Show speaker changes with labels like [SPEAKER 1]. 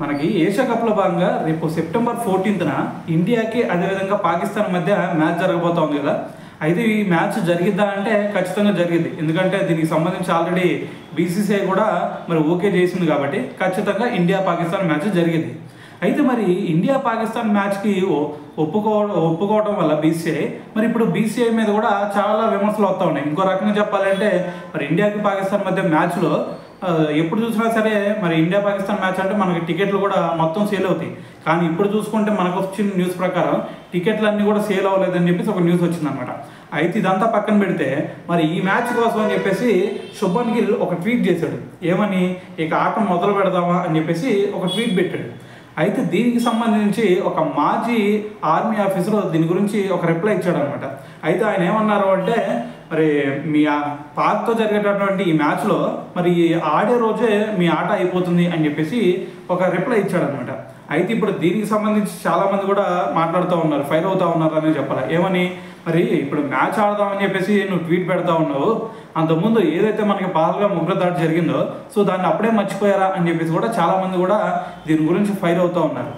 [SPEAKER 1] మనకి ఏషియా కప్లో భాగంగా రేపు సెప్టెంబర్ 14న ఇండియాకి అదేవిధంగా పాకిస్తాన్ మధ్య మ్యాచ్ జరగబోతోంది కదా. అయితే ఈ మ్యాచ్ జరిగిద్దా అంటే ఖచ్చితంగా జరిగింది. ఎందుకంటే దీనికి సంబంధించి ఆల్రెడీ బీసీసీఐ కూడా మరి ఓకే చేసింది కాబట్టి ఖచ్చితంగా ఇండియా పాకిస్తాన్ మ్యాచ్ జరిగింది. అయితే మరి ఇండియా పాకిస్తాన్ మ్యాచ్కి ఒప్పుకోవడం వల్ల బీసీఐ మరి ఇప్పుడు బీసీఐ మీద కూడా చాలా విమర్శలు వస్తూ ఉన్నాయి. ఇంకో రకంగా చెప్పాలంటే మరి ఇండియాకి పాకిస్తాన్ మధ్య మ్యాచ్లో ఎప్పుడు చూసినా సరే మరి ఇండియా పాకిస్తాన్ మ్యాచ్ అంటే మనకి టికెట్లు కూడా మొత్తం సేల్ అవుతాయి. కానీ ఇప్పుడు చూసుకుంటే మనకు వచ్చిన న్యూస్ ప్రకారం టికెట్లు అన్నీ కూడా సేల్ అవ్వలేదని చెప్పేసి ఒక న్యూస్ వచ్చిందనమాట. అయితే ఇదంతా పక్కన పెడితే మరి ఈ మ్యాచ్ కోసం అని చెప్పేసి శుభన్ గిల్ ఒక ట్వీట్ చేశాడు. ఏమని, ఇక ఆట మొదలు పెడదామా అని చెప్పేసి ఒక ట్వీట్ పెట్టాడు. అయితే దీనికి సంబంధించి ఒక మాజీ ఆర్మీ ఆఫీసర్ దీని గురించి ఒక రిప్లై ఇచ్చాడు అనమాట. అయితే ఆయన ఏమన్నారు అంటే మరి మీ పాక్తో జరిగేటటువంటి ఈ మ్యాచ్లో మరి ఆడే రోజే మీ ఆట అయిపోతుంది అని చెప్పేసి ఒక రిప్లై ఇచ్చాడనమాట. అయితే ఇప్పుడు దీనికి సంబంధించి చాలామంది కూడా మాట్లాడుతూ ఉన్నారు, ఫైర్ అవుతూ ఉన్నారు అని చెప్పాలి. ఏమని, మరి ఇప్పుడు మ్యాచ్ ఆడదామని చెప్పేసి నువ్వు ట్వీట్ పెడతా ఉన్నావు, అంతకుముందు ఏదైతే మనకి పహల్గామ్ ఉగ్రదాడి జరిగిందో సో దాన్ని అప్పుడే మర్చిపోయారా అని చెప్పేసి కూడా చాలామంది కూడా దీని గురించి ఫైర్ అవుతూ ఉన్నారు.